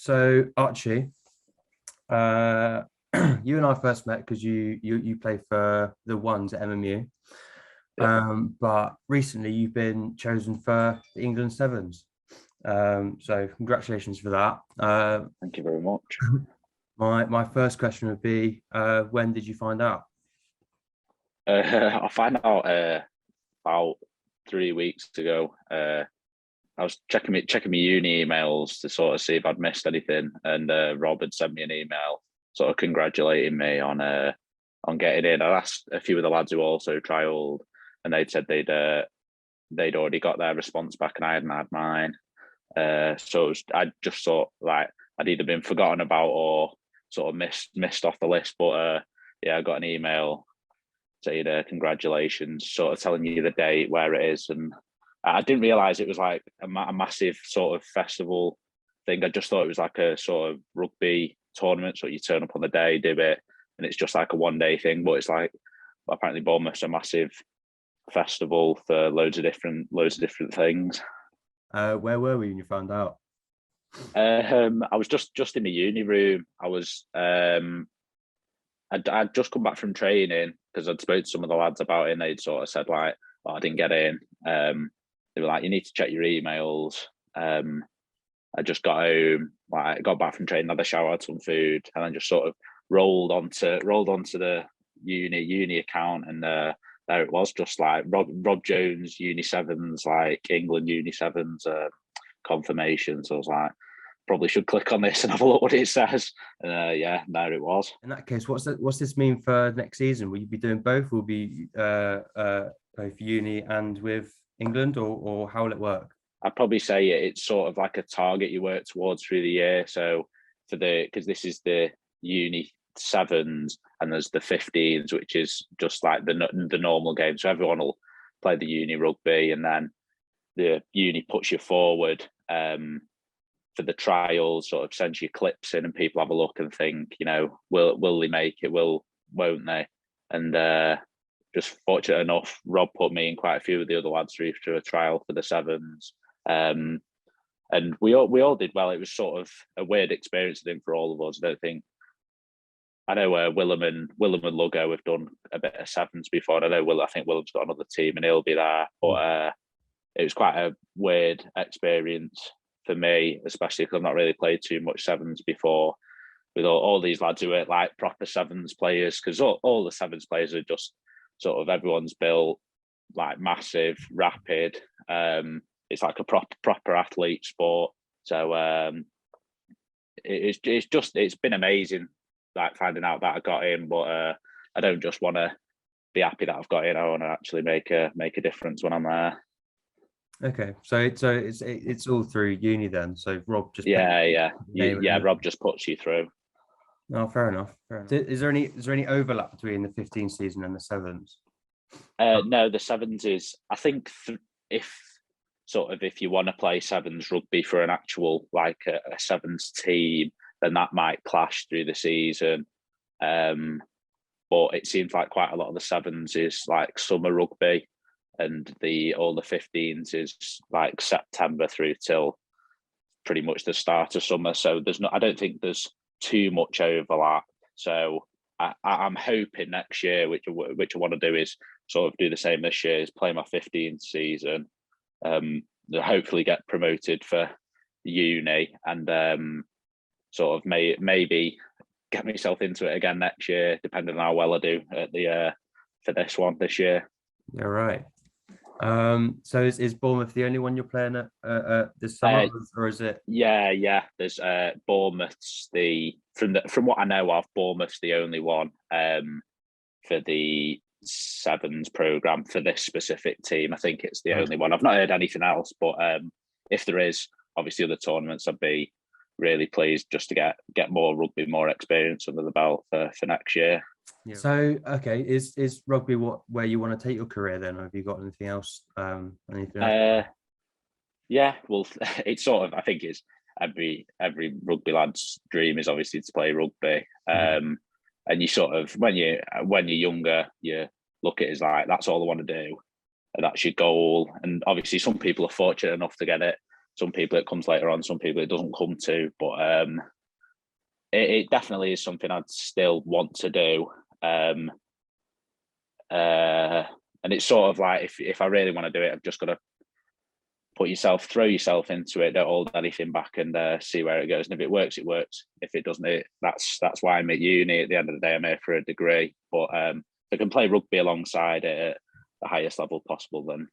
So Archie, uh, you and I first met because you play for the ones at MMU. Yeah, But recently you've been chosen for the England Sevens. So congratulations for that. thank you very much. My first question would be, when did you find out? I found out about 3 weeks ago. I was checking my uni emails to sort of see if I'd missed anything, and Rob had sent me an email sort of congratulating me on getting in. I asked a few of the lads who also trialled, and they'd said they'd already got their response back, and I hadn't had mine. I just thought like I'd either been forgotten about or sort of missed off the list. But yeah, I got an email saying congratulations, sort of telling you the date, where it is, and I didn't realize it was like a massive sort of festival thing. I just thought it was like a sort of rugby tournament, so you turn up on the day, do it, and it's just like a 1 day thing. But it's like apparently Bournemouth's a massive festival for loads of different things. Where were we when you found out? I was just in the uni room. I'd just come back from training because I'd spoken to some of the lads about it, and they'd sort of said like, "Oh, I didn't get in." They were like, "You need to check your emails." I just got home, like got back from training, had a shower, had some food, and then just sort of rolled onto the uni account, and there it was, just like Rob Jones Uni Sevens, like England Uni Sevens confirmation. So I was like, probably should click on this and have a look what it says. And yeah, there it was. In that case, what's this mean for next season? Will you be doing both? Will be both uni and with England, or how will it work? I'd probably say it's sort of like a target you work towards through the year. So because this is the uni sevens and there's the 15s, which is just like the normal game. So everyone will play the uni rugby, and then the uni puts you forward for the trials, sort of sends you clips in, and people have a look and think, will they make it? Won't they? And just fortunate enough, Rob put me and quite a few of the other lads through a trial for the sevens. And we all did well. It was sort of a weird experience, I think, for all of us. I know Willem and Lugo have done a bit of sevens before. And I think Willem's got another team and he'll be there. But it was quite a weird experience for me, especially because I've not really played too much sevens before, with all these lads who are like proper sevens players, because all the sevens players are just sort of, everyone's built like massive, rapid. It's like a proper athlete sport. So it's been amazing, like finding out that I got in. But I don't just want to be happy that I've got in. I want to actually make a difference when I'm there. Okay, so it's all through uni then. So Rob just Rob just puts you through. Oh, fair enough. Is there any overlap between the 15 season and the sevens? No, the sevens is, I think, if you want to play sevens rugby for an actual like a sevens team, then that might clash through the season. But it seems like quite a lot of the sevens is like summer rugby, and all the 15s is like September through till pretty much the start of summer. So I don't think there's too much overlap. So I'm hoping next year, which I want to do, is sort of do the same this year, is play my 15th season, hopefully get promoted for uni, and sort of maybe get myself into it again next year, depending on how well I do at the for this one this year. Yeah, right. So is Bournemouth the only one you're playing at this summer, or is it? Yeah. There's Bournemouth's from what I know of, Bournemouth's the only one for the sevens program for this specific team. I think it's the only one. I've not heard anything else, but if there is, obviously other tournaments, I'd be really pleased just to get more rugby, more experience under the belt for next year. Yeah. So okay, is rugby where you want to take your career then, or have you got anything else? Anything else? Yeah, well, it's sort of, I think it's every rugby lad's dream is obviously to play rugby. And you sort of, when you're younger, you look at it as like, that's all I want to do, and that's your goal. And obviously some people are fortunate enough to get it some people it comes later on, some people it doesn't come to. But it definitely is something I'd still want to do. And it's sort of like if I really want to do it, I've just got to throw yourself into it, don't hold anything back, and see where it goes. And if it works, it works. If it doesn't, that's why I'm at uni. At the end of the day, I'm here for a degree. But if I can play rugby alongside it at the highest level possible, then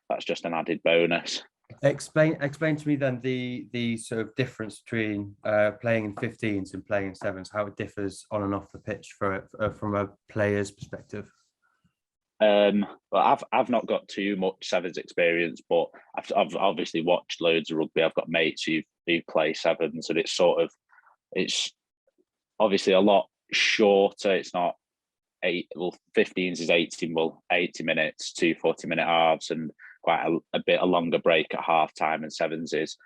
that's just an added bonus. Explain to me then the sort of difference between playing in 15s and playing in sevens, how it differs on and off the pitch from a player's perspective. Well, I've not got too much sevens experience, but I've obviously watched loads of rugby. I've got mates who play sevens, and it's obviously a lot shorter. It's not 15s is 80 minutes, 2 40-minute halves, and quite a bit a longer break at half time, and sevens is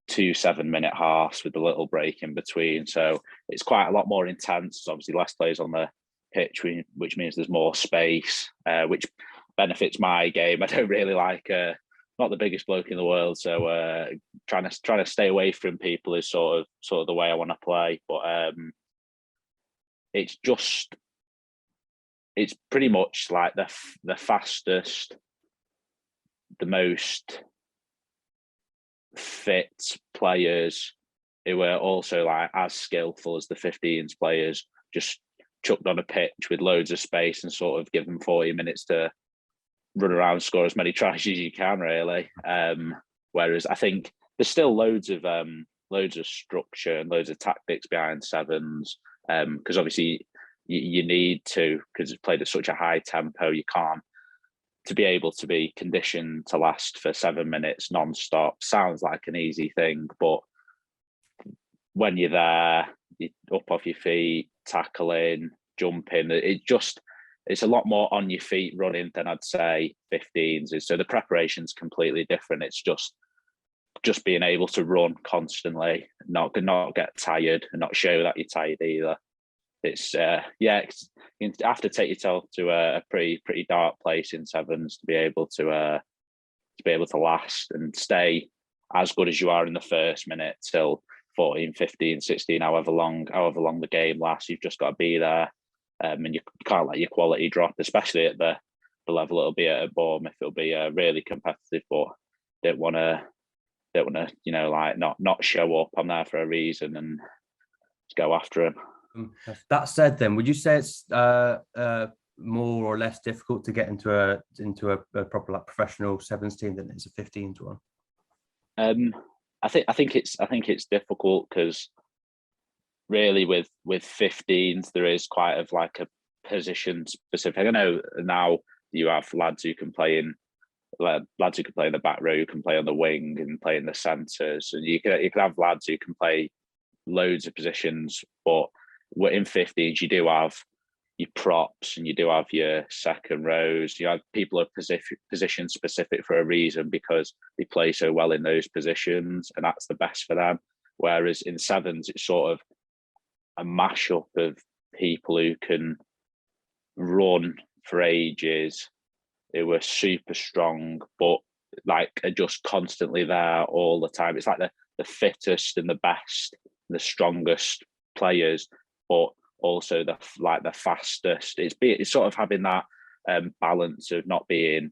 2 7-minute halves with a little break in between. So it's quite a lot more intense. There's obviously less players on the pitch, which means there's more space, which benefits my game. I don't really like not the biggest bloke in the world, so trying to stay away from people is sort of the way I want to play. But it's pretty much like the fastest, the most fit players who were also like as skillful as the 15s players, just chucked on a pitch with loads of space and sort of give them 40 minutes to run around and score as many tries as you can, really. Whereas I think there's still loads of structure and loads of tactics behind sevens, because obviously you need to, because it's played at such a high tempo, you can't, to be able to be conditioned to last for 7 minutes non-stop sounds like an easy thing, but when you're there, you're up off your feet, tackling, jumping, it's a lot more on your feet running than I'd say 15s is. So the preparation's completely different. It's just being able to run constantly, not get tired, and not show that you're tired either. It's you have to take yourself to a pretty dark place in sevens to be able to last and stay as good as you are in the first minute till 14, 15, 16, however long the game lasts. You've just got to be there, and you can't let your quality drop, especially at the level it'll be at Bournemouth. It'll be really competitive, but don't want to like not show up. I'm there for a reason, and just go after him. That said, then would you say it's more or less difficult to get into a proper like professional sevens team than it's a 15s one? I think it's difficult because really with 15s there is quite of like a position specific. I know now you have lads who can play in the back row, who can play on the wing and play in the centres, and you can have lads who can play loads of positions, but in 15s you do have your props and you do have your second rows. You have people who are position specific for a reason because they play so well in those positions, and that's the best for them. Whereas in sevens, it's sort of a mashup of people who can run for ages, who are super strong, but like are just constantly there all the time. It's like the fittest and the best, and the strongest players, but also the fastest. It's sort of having that balance of not being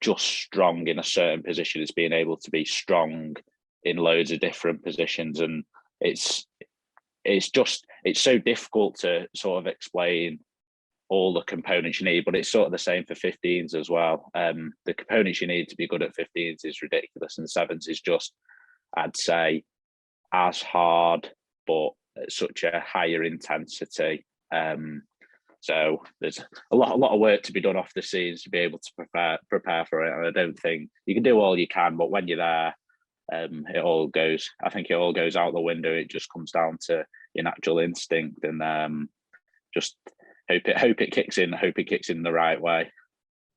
just strong in a certain position. It's being able to be strong in loads of different positions, and it's so difficult to sort of explain all the components you need, but it's sort of the same for 15s as well. The components you need to be good at 15s is ridiculous, and sevens is just, I'd say, as hard, but at such a higher intensity. So there's a lot of work to be done off the scenes to be able to prepare for it. And I don't think you can do all you can, but when you're there, I think it all goes out the window. It just comes down to your natural instinct, and just hope it kicks in the right way.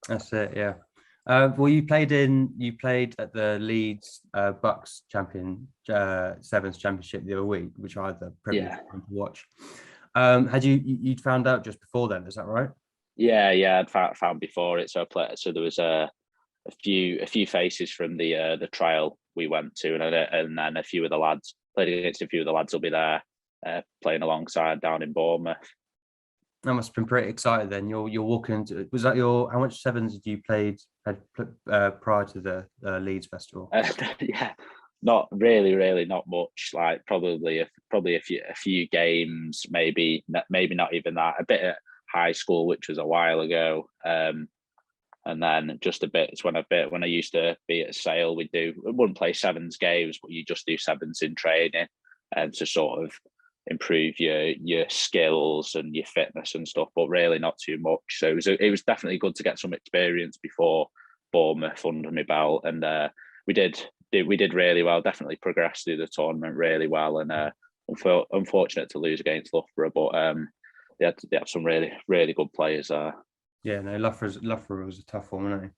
That's it, yeah. Well, you played at the Leeds Bucks sevens championship the other week, which I had the privilege to watch. Had you'd found out just before then? Is that right? Yeah, I'd found before it. So there was a few faces from the trial we went to, and then a few of the lads played against a few of the lads will be there playing alongside down in Bournemouth. That must have been pretty exciting then. You're walking into, was that your, how much sevens did you played prior to the Leeds Festival? Yeah, not really not much. Like probably a few games, maybe not even that. A bit at high school, which was a while ago, and then just a bit. It's when I used to be at Sale, we wouldn't play sevens games, but you just do sevens in training, and to sort of improve your skills and your fitness and stuff, but really not too much. So it was definitely good to get some experience before Bournemouth under my belt, and we did really well. Definitely progressed through the tournament really well, and unfortunate to lose against Loughborough, but they had some really good players there. Yeah, no, Loughborough was a tough one, wasn't it?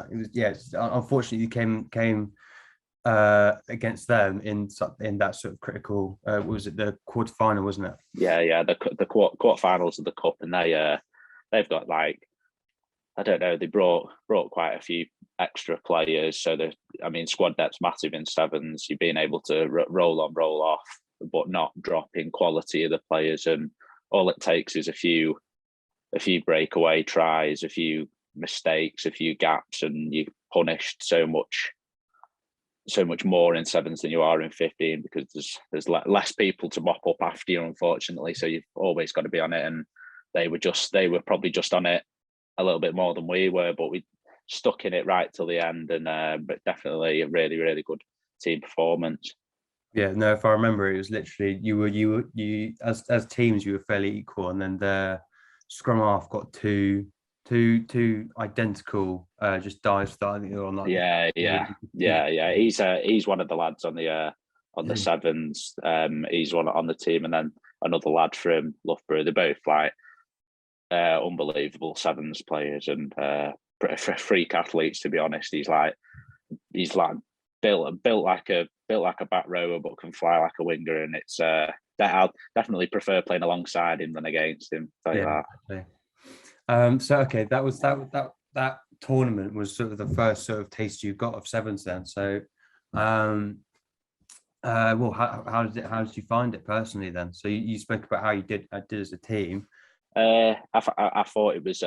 It was, yeah. Unfortunately, you came against them in that sort of critical. Was it the quarterfinal, wasn't it? Yeah. The quarterfinals of the cup, and they've got, like, I don't know. They brought quite a few extra players, so squad depth's massive in sevens. You're being able to roll on, roll off, but not drop in quality of the players, and all it takes is a few breakaway tries, a few mistakes, a few gaps, and you're punished so much more in sevens than you are in 15, because there's less people to mop up after you, unfortunately. So you've always got to be on it, and they were probably just on it a little bit more than we were, but we stuck in it right till the end, and but definitely a really good team performance. Yeah, no, if I remember, it was literally you as teams you were fairly equal, and then the scrum half got two identical just dives that I think they were on that. Yeah. He's one of the lads on the sevens. He's one on the team, and then another lad from Loughborough. They're both like unbelievable sevens players and freak athletes, to be honest. He's like built like a back rower, but can fly like a winger, and it's I'll definitely prefer playing alongside him than against him. Tell you that. Exactly. So okay, that tournament was sort of the first sort of taste you got of sevens then. So well, how did you find it personally then? So you spoke about how you did as a team. I thought it was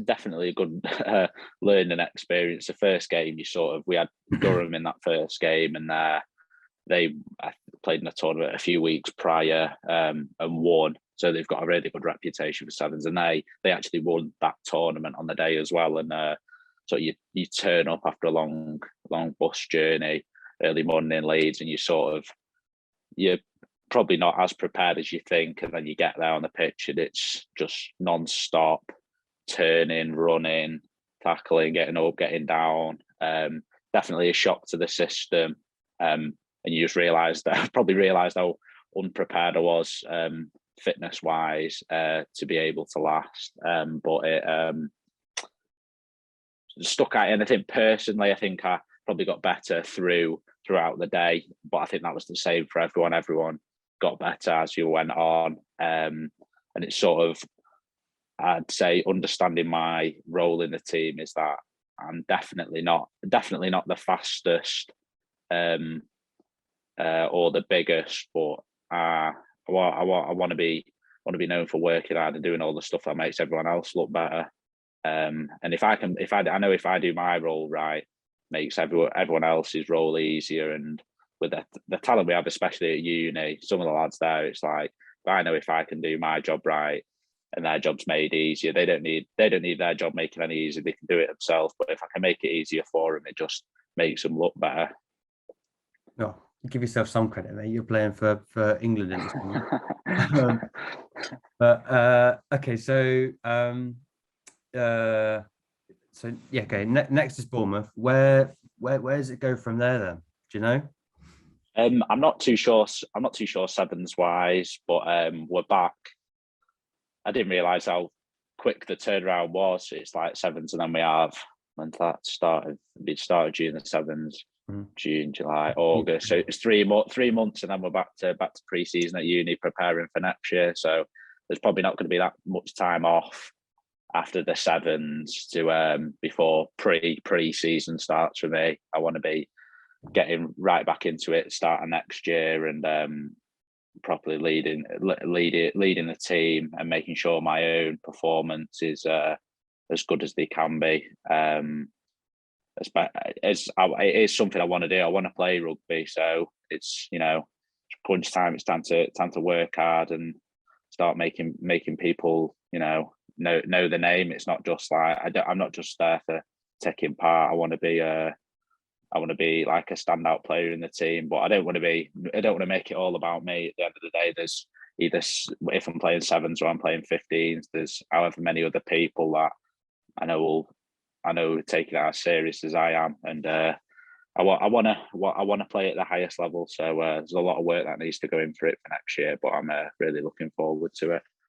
definitely a good learning experience. The first game, we had Durham in that first game, and they played in a tournament a few weeks prior and won. So they've got a really good reputation for sevens, and they actually won that tournament on the day as well. And so you turn up after a long bus journey, early morning in Leeds, and you're probably not as prepared as you think, and then you get there on the pitch and it's just non-stop turning, running, tackling, getting up, getting down. Definitely a shock to the system, and you just realised how unprepared I was fitness wise to be able to last. But it stuck out, and I think personally, I probably got better throughout the day. But I think that was the same for everyone. Everyone got better as you went on, and it's sort of, I'd say, understanding my role in the team is that I'm definitely not the fastest or the biggest, but I want to be known for working hard and doing all the stuff that makes everyone else look better. And I know if I do my role right, makes everyone else's role easier. And with the talent we have, especially at uni, some of the lads there, it's like, I know if I can do my job right and their job's made easier, they don't need their job making any easier. They can do it themselves. But if I can make it easier for them, it just makes them look better. No, give yourself some credit, mate. You're playing for England in this one. But okay, so yeah, okay. Next is Bournemouth. Where does it go from there then? Do you know? I'm not too sure sevens wise, but we're back. I didn't realise how quick the turnaround was. It's like sevens, and then we have, when that started, it started June the sevens, June, July, August. So it's 3 months, and then we're back to pre-season at uni, preparing for next year. So there's probably not going to be that much time off after the sevens to before pre-season starts for me. I want to be getting right back into it starting next year and properly leading the team and making sure my own performance is as good as they can be. It is something I want to do. I want to play rugby, so it's crunch time. It's time to work hard and start making people know the name. It's not just like I'm not just there for taking part. I want to be like a standout player in the team, but I don't want to make it all about me. At the end of the day, there's either, if I'm playing sevens or I'm playing 15s, there's however many other people that I know take it as serious as I am, and I want to play at the highest level. So there's a lot of work that needs to go in for it for next year, but I'm really looking forward to it.